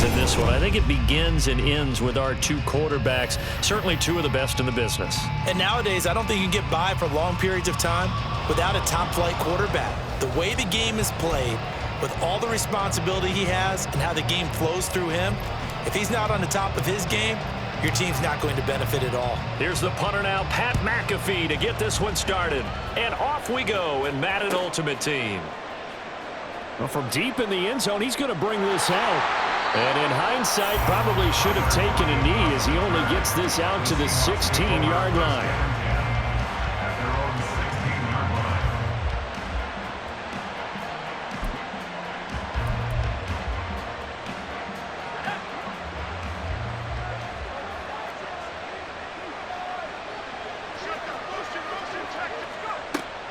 in this one. I think it begins and ends with our two quarterbacks, certainly two of the best in the business. And nowadays, I don't think you can get by for long periods of time without a top-flight quarterback. The way the game is played, with all the responsibility he has and how the game flows through him, if he's not on the top of his game, your team's not going to benefit at all. Here's the punter now, Pat McAfee, to get this one started. And off we go in Madden Ultimate Team. Well, from deep in the end zone, he's going to bring this out. And in hindsight, probably should have taken a knee as he only gets this out to the 16-yard line.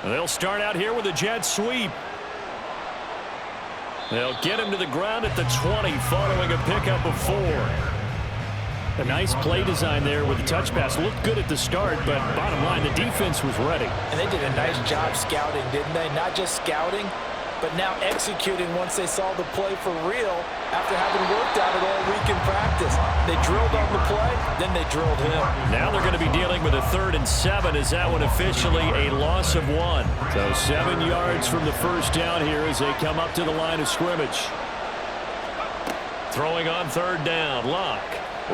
They'll start out here with a jet sweep. They'll get him to the ground at the 20 following a pickup of 4. A nice play design there with the touch pass. Looked good at the start, but bottom line, the defense was ready. And they did a nice job scouting, didn't they? Not just scouting, but now executing once they saw the play for real after having worked at it all week in practice. They drilled on the play, then they drilled him. Now they're going to be dealing with a 3rd and 7 as that one officially a loss of 1. So 7 yards from the first down here as they come up to the line of scrimmage. Throwing on 3rd down, Locke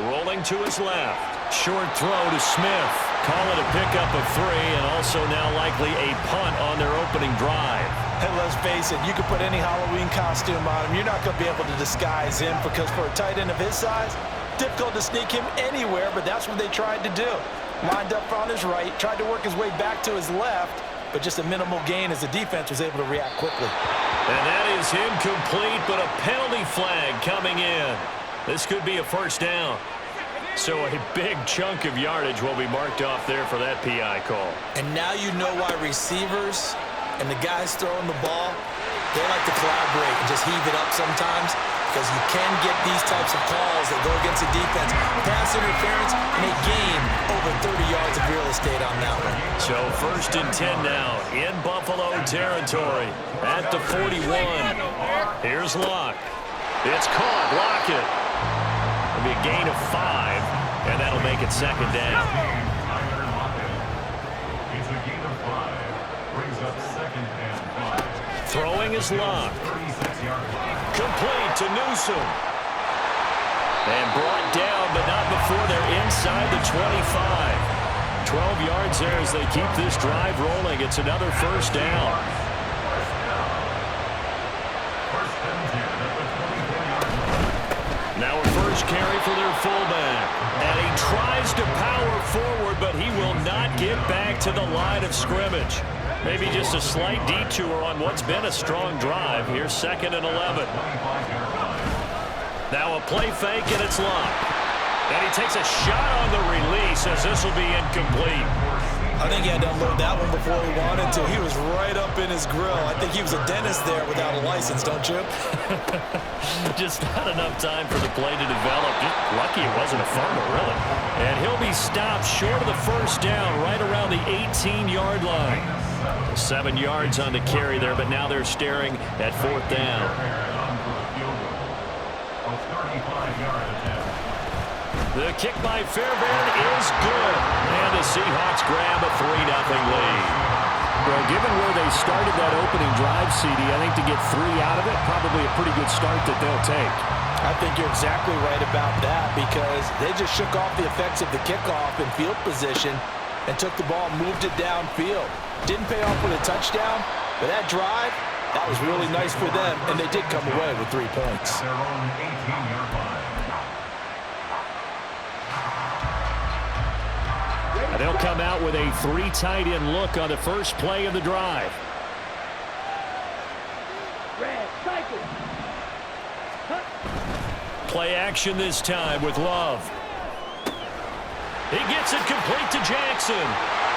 rolling to his left. Short throw to Smith. Call it a pickup of 3 and also now likely a punt on their opening drive. And let's face it, you can put any Halloween costume on him. You're not going to be able to disguise him because for a tight end of his size, difficult to sneak him anywhere, but that's what they tried to do. Lined up on his right, tried to work his way back to his left, but just a minimal gain as the defense was able to react quickly. And that is incomplete, but a penalty flag coming in. This could be a first down. So a big chunk of yardage will be marked off there for that PI call. And now you know why receivers and the guys throwing the ball, they like to collaborate and just heave it up sometimes because you can get these types of calls that go against the defense. Pass interference and a gain over 30 yards of real estate on that one. So 1st and 10 now in Buffalo territory at the 41. Here's Locke. It's caught. Lockett. It'll be a gain of 5, and that'll make it 2nd down. Throwing is Locke. Complete to Newsom. And brought down, but not before they're inside the 25. 12 yards there as they keep this drive rolling. It's another first down. Now a first carry for their fullback. And he tries to power forward, but he will not get back to the line of scrimmage. Maybe just a slight detour on what's been a strong drive. Here's 2nd and 11. Now a play fake, and it's Locke. And he takes a shot on the release as this will be incomplete. I think he had to unload that one before he wanted to. He was right up in his grill. I think he was a dentist there without a license, don't you? Just not enough time for the play to develop. Just lucky it wasn't a fumble, really. And he'll be stopped short of the first down right around the 18-yard line. 7 yards on the carry there, but now they're staring at 4th down. The kick by Fairbairn is good. And the Seahawks grab a 3-0 lead. Well, given where they started that opening drive, CD, I think to get 3 out of it, probably a pretty good start that they'll take. I think you're exactly right about that because they just shook off the effects of the kickoff in field position and took the ball and moved it downfield. Didn't pay off with a touchdown, but that drive, that was really nice for them, and they did come away with 3 points. And they'll come out with a 3 tight end look on the first play of the drive. Play action this time with Love. He gets it complete to Jackson.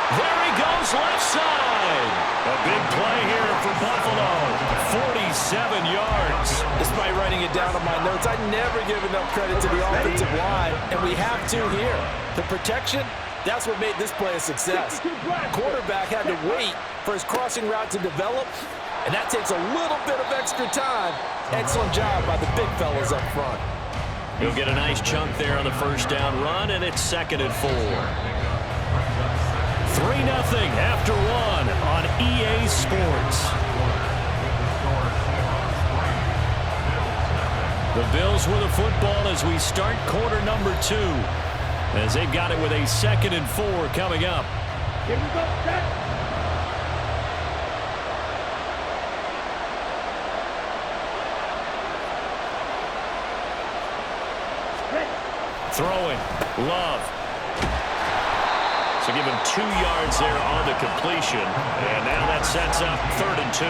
There he goes left side. A big play here for Buffalo. 47 yards. Despite writing it down on my notes, I never give enough credit to the offensive line, and we have to here. The protection, that's what made this play a success. Quarterback had to wait for his crossing route to develop, and that takes a little bit of extra time. Excellent job by the big fellas up front. He'll get a nice chunk there on the first down run, and it's 2nd and 4. 3-0 after 1 on EA Sports. The Bills with the football as we start quarter number 2. As they've got it with a 2nd and 4 coming up. Here we go, set. Throwing. Love. So give him 2 yards there on the completion. And now that sets up 3rd and 2.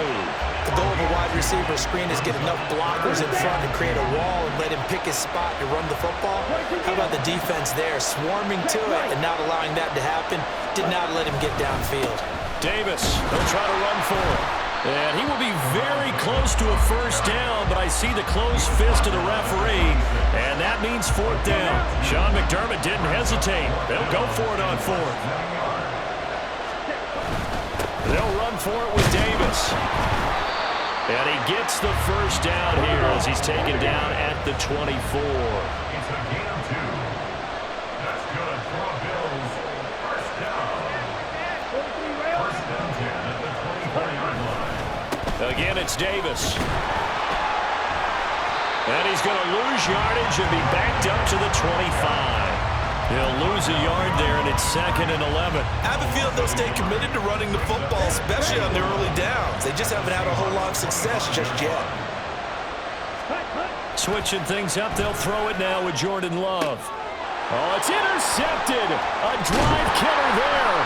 The goal of a wide receiver screen is get enough blockers in front to create a wall and let him pick his spot to run the football. How about the defense there, swarming to it and not allowing that to happen? Did not let him get downfield. Davis, he'll try to run for it. And he will be very close to a first down, but I see the closed fist of the referee, and that means 4th down. Sean McDermott didn't hesitate. They'll go for it on 4th. They'll run for it with Davis. And he gets the first down here as he's taken down at the 24. It's a gain of 2. That's good for Bills. First down. First down 10 at the 24-yard line. Again, it's Davis. And he's going to lose yardage and be backed up to the 25. He'll lose a yard there, and it's 2nd and 11. I have a feeling they'll stay committed to running the football, especially on their early downs. They just haven't had a whole lot of success just yet. Switching things up, they'll throw it now with Jordan Love. Oh, it's intercepted. A drive killer there.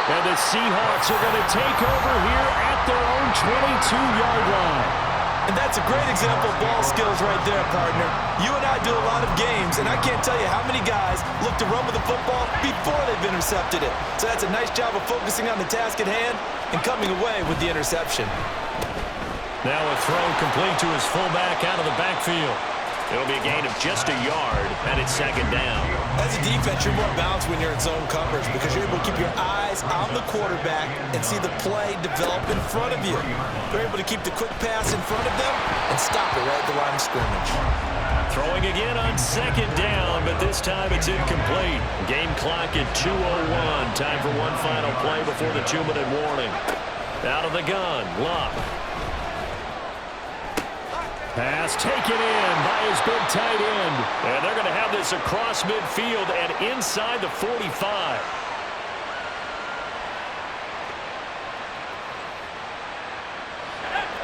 And the Seahawks are going to take over here at their own 22-yard line. And that's a great example of ball skills right there, partner. You and I do a lot of games, and I can't tell you how many guys look to run with the football before they've intercepted it. So that's a nice job of focusing on the task at hand and coming away with the interception. Now a throw complete to his fullback out of the backfield. It'll be a gain of just a yard, and it's 2nd down. As a defense, you're more balanced when you're in zone coverage because you're able to keep your eyes on the quarterback and see the play develop in front of you. You're able to keep the quick pass in front of them and stop it right at the line of scrimmage. Throwing again on 2nd down, but this time it's incomplete. Game clock at 2:01. Time for one final play before the 2-minute warning. Out of the gun, Love. Pass taken in by his big tight end. And they're going to have this across midfield and inside the 45.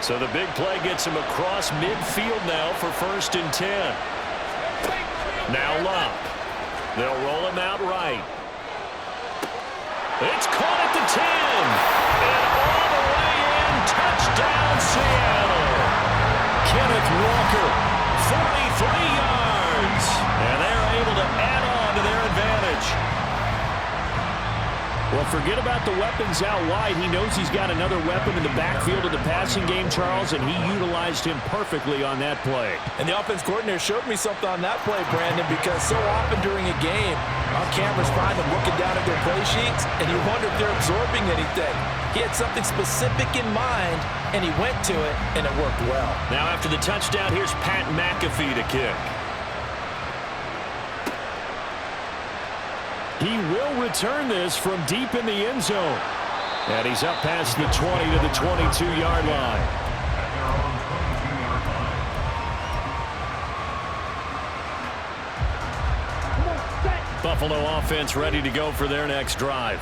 So the big play gets him across midfield now for 1st and 10. Now Love. They'll roll him out right. It's caught at the 10. And all the way in. Touchdown, Seattle. Kenneth Walker, 43 yards. And they're able to add on to their advantage. Well, forget about the weapons out wide. He knows he's got another weapon in the backfield of the passing game, Charles, and he utilized him perfectly on that play. And the offense coordinator showed me something on that play, Brandon, because so often during a game, our cameras find them looking down at their play sheets, and you wonder if they're absorbing anything. He had something specific in mind, and he went to it, and it worked well. Now after the touchdown, here's Pat McAfee to kick. He will return this from deep in the end zone. And he's up past the 20 to the 22-yard line. Buffalo offense ready to go for their next drive.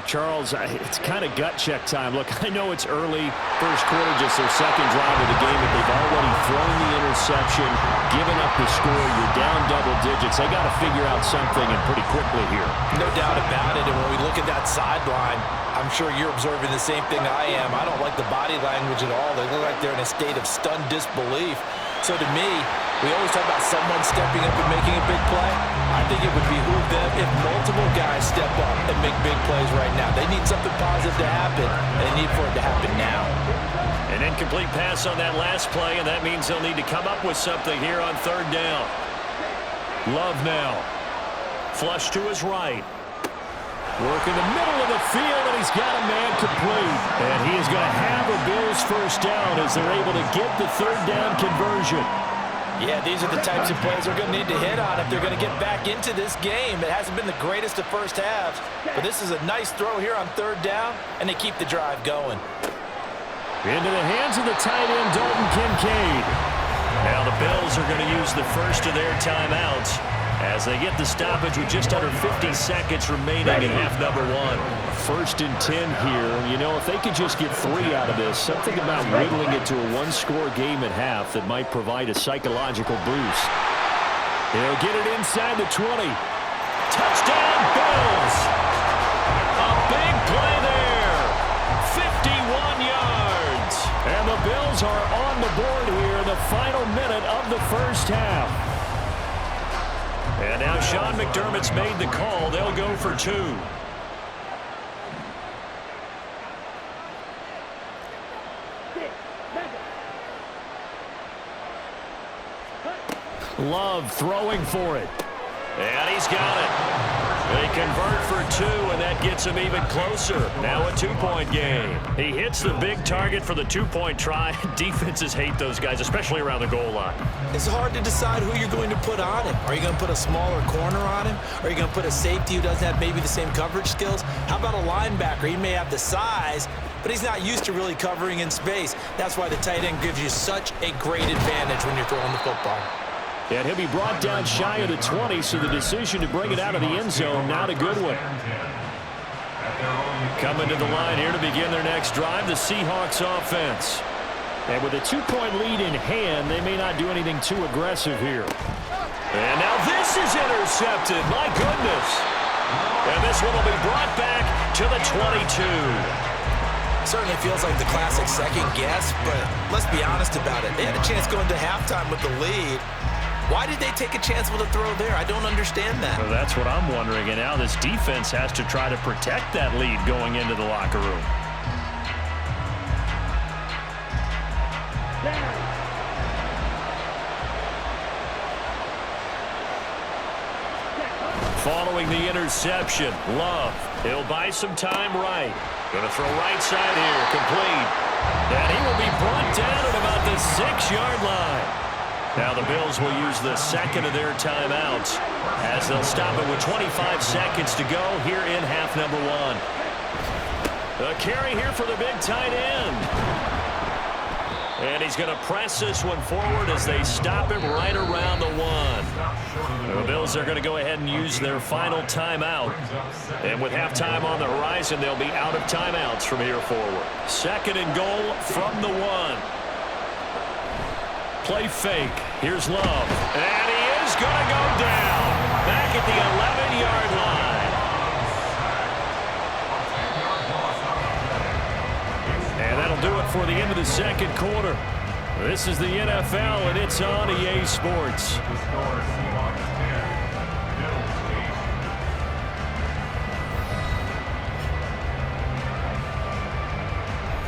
Charles, it's kind of gut check time. Look, I know it's early, first quarter, just their 2nd drive of the game, but they've already thrown the interception, given up the score. You're down double digits. They got to figure out something, and pretty quickly here. No doubt about it. And when we look at that sideline, I'm sure you're observing the same thing I am. I don't like the body language at all. They look like they're in a state of stunned disbelief. So to me, we always talk about someone stepping up and making a big play. I think it would behoove them if multiple guys step up and make big plays right now. They need something positive to happen, and they need for it to happen now. An incomplete pass on that last play, and that means they'll need to come up with something here on 3rd down. Love now. Flush to his right. Work in the middle of the field, and he's got a man complete. And he is going to have a Bills first down as they're able to get the 3rd down conversion. Yeah, these are the types of plays they're going to need to hit on if they're going to get back into this game. It hasn't been the greatest of first halves, but this is a nice throw here on third down, and they keep the drive going. Into the hands of the tight end, Dalton Kincaid. Now the Bills are going to use the first of their timeouts as they get the stoppage with just under 50 seconds remaining in half number 1. 1st and 10 here. You know, if they could just get 3 out of this, something about whittling it to a one-score game at half that might provide a psychological boost. They'll get it inside the 20. Touchdown, Bills! A big play there. 51 yards. And the Bills are on the board here in the final minute of the first half. And now Sean McDermott's made the call. They'll go for 2. Love throwing for it. And he's got it. They convert for 2, and that gets him even closer. Now a 2-point game. He hits the big target for the 2-point try. Defenses hate those guys, especially around the goal line. It's hard to decide who you're going to put on him. Are you going to put a smaller corner on him? Are you going to put a safety who doesn't have maybe the same coverage skills? How about a linebacker? He may have the size, but he's not used to really covering in space. That's why the tight end gives you such a great advantage when you're throwing the football. And he'll be brought down shy of the 20, so the decision to bring it out of the end zone, not a good one. Coming to the line here to begin their next drive, the Seahawks offense. And with a 2-point lead in hand, they may not do anything too aggressive here. And now this is intercepted. My goodness. And this one will be brought back to the 22. Certainly feels like the classic second guess, but let's be honest about it. They had a chance going to halftime with the lead. Why did they take a chance with a throw there? I don't understand that. Well, that's what I'm wondering. And now this defense has to try to protect that lead going into the locker room. Following the interception, Love. He'll buy some time right. Going to throw right side here, complete. And he will be brought down at about the 6-yard line. Now the Bills will use the second of their timeouts as they'll stop it with 25 seconds to go here in half number 1. A carry here for the big tight end. And he's going to press this one forward as they stop him right around the 1. The Bills are going to go ahead and use their final timeout. And with halftime on the horizon, they'll be out of timeouts from here forward. 2nd and goal from the 1. Play fake. Here's Love. And he is going to go down. Back at the 11-yard line. And that'll do it for the end of the second quarter. This is the NFL, and it's on EA Sports.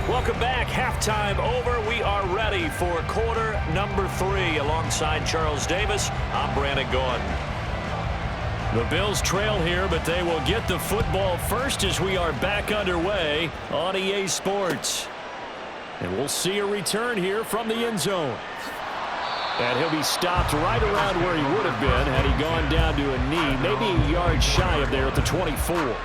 Welcome back. Halftime over. We are ready for quarter number 3. Alongside Charles Davis, I'm Brandon Gordon. The Bills trail here, but they will get the football first as we are back underway on EA Sports. And we'll see a return here from the end zone. And he'll be stopped right around where he would have been had he gone down to a knee, maybe a yard shy of there at the 24.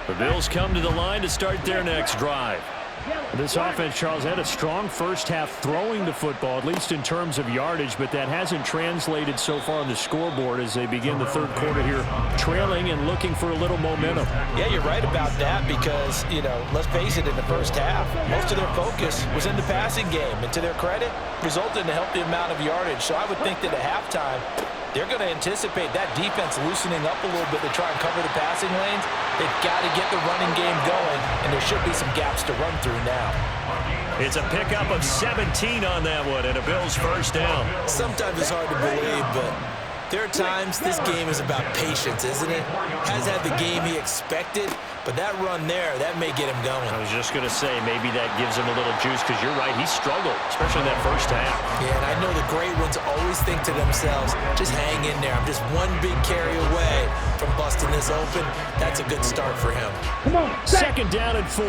The Bills come to the line to start their next drive. This offense, Charles, had a strong first half throwing the football, at least in terms of yardage, but that hasn't translated so far on the scoreboard as they begin the third quarter here, trailing and looking for a little momentum. Yeah, you're right about that because, you know, let's face it, in the first half, most of their focus was in the passing game, and to their credit, resulted in a healthy amount of yardage. So I would think that at halftime, they're going to anticipate that defense loosening up a little bit to try and cover the passing lanes. They've got to get the running game going, and there should be some gaps to run through now. It's a pickup of 17 on that one, and a Bills first down. Sometimes it's hard to believe, but there are times this game is about patience, isn't it? Has had the game he expected, but that run there, that may get him going. I was just going to say, maybe that gives him a little juice, because you're right, he struggled, especially in that first half. Yeah, and I know the great ones always think to themselves, just hang in there. I'm just one big carry away from busting this open. That's a good start for him. Come on, 2nd down and 4.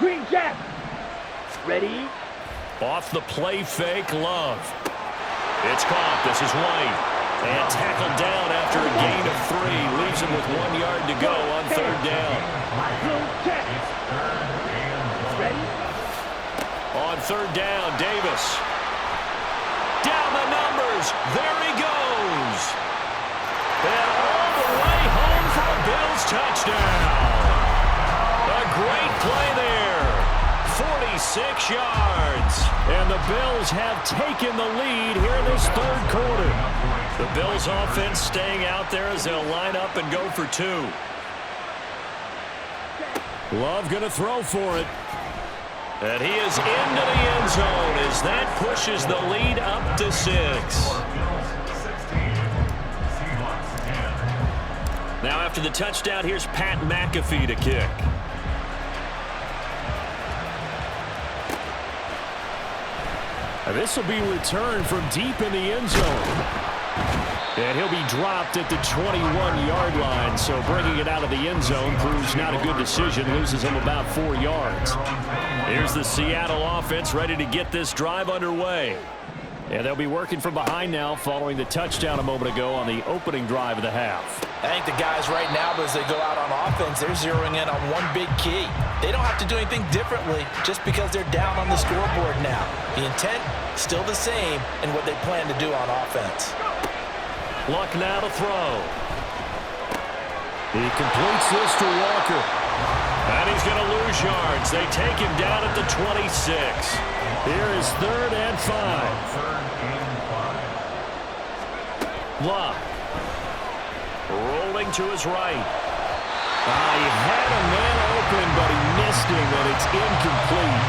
Green Jack. Ready? Off the play fake, Love. It's caught. This is White. And tackled down after a gain of 3. Leaves him with 1 yard to go on 3rd down. Green Jack. Ready? On 3rd down, Davis. Down the numbers. There he goes. And all the way home for a Bills touchdown. A great play there. 46 yards. And the Bills have taken the lead here in this 3rd quarter. The Bills offense staying out there as they'll line up and go for 2. Love going to throw for it. And he is into the end zone as that pushes the lead up to 6. Now after the touchdown, here's Pat McAfee to kick. And this will be returned from deep in the end zone. And he'll be dropped at the 21-yard line, so bringing it out of the end zone proves not a good decision, loses him about 4 yards. Here's the Seattle offense ready to get this drive underway. And they'll be working from behind now following the touchdown a moment ago on the opening drive of the half. I think the guys right now, as they go out on offense, they're zeroing in on one big key. They don't have to do anything differently just because they're down on the scoreboard now. The intent, still the same in what they plan to do on offense. Luck now to throw. He completes this to Walker. And he's going to lose yards. They take him down at the 26. Here is 3rd and 5. Luck. Rolling to his right. He had a man open, but he missed him, and it's incomplete.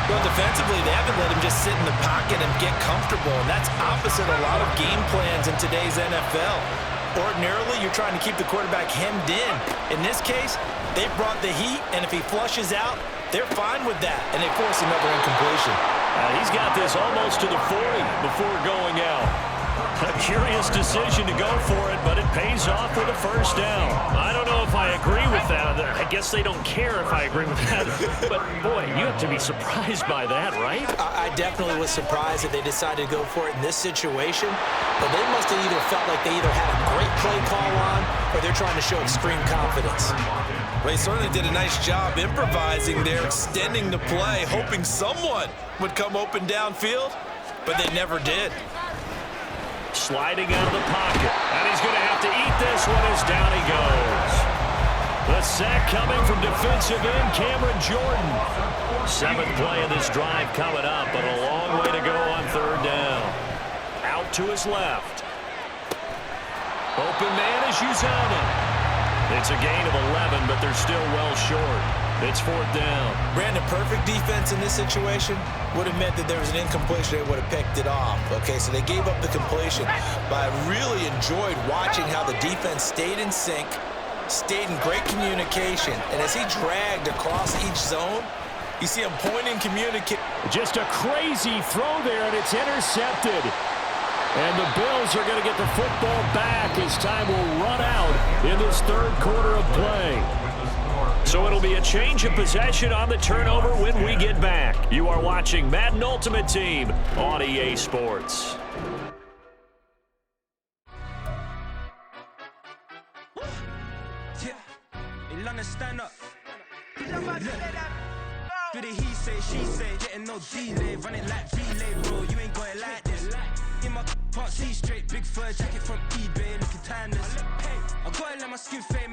Well, defensively, they haven't let him just sit in the pocket and get comfortable, and that's opposite a lot of game plans in today's NFL. Ordinarily, you're trying to keep the quarterback hemmed in. In this case, they brought the heat, and if he flushes out, they're fine with that, and they force another incompletion. He's got this almost to the 40 before going out. A curious decision to go for it, but it pays off with a 1st down. I don't know if I agree with that. I guess they don't care if I agree with that. But, boy, you have to be surprised by that, right? I definitely was surprised that they decided to go for it in this situation. But they must have either felt like they either had a great play call on or they're trying to show extreme confidence. Well, he certainly did a nice job improvising there, extending the play, hoping someone would come open downfield, but they never did. Sliding out of the pocket. And he's going to have to eat this one as down he goes. The sack coming from defensive end Cameron Jordan. 7th play of this drive coming up, but a long way to go on 3rd down. Out to his left. Open man is Uzana. It's a gain of 11, but they're still well short. It's 4th down. Brandon, perfect defense in this situation would have meant that there was an incompletion. They would have picked it off. Okay, so they gave up the completion. But I really enjoyed watching how the defense stayed in sync, stayed in great communication. And as he dragged across each zone, you see him pointing, communicating. Just a crazy throw there, and it's intercepted. And the Bills are going to get the football back as time will run out in this 3rd quarter of play. So it'll be a change of possession on the turnover when we get back. You are watching Madden Ultimate Team on EA Sports. Stand up. Do the he say, she say, getting no delay, run it like relay, bro. You ain't got it like this. In my can't see straight, big fur jacket from eBay, looking timeless. I gotta let my skin fade.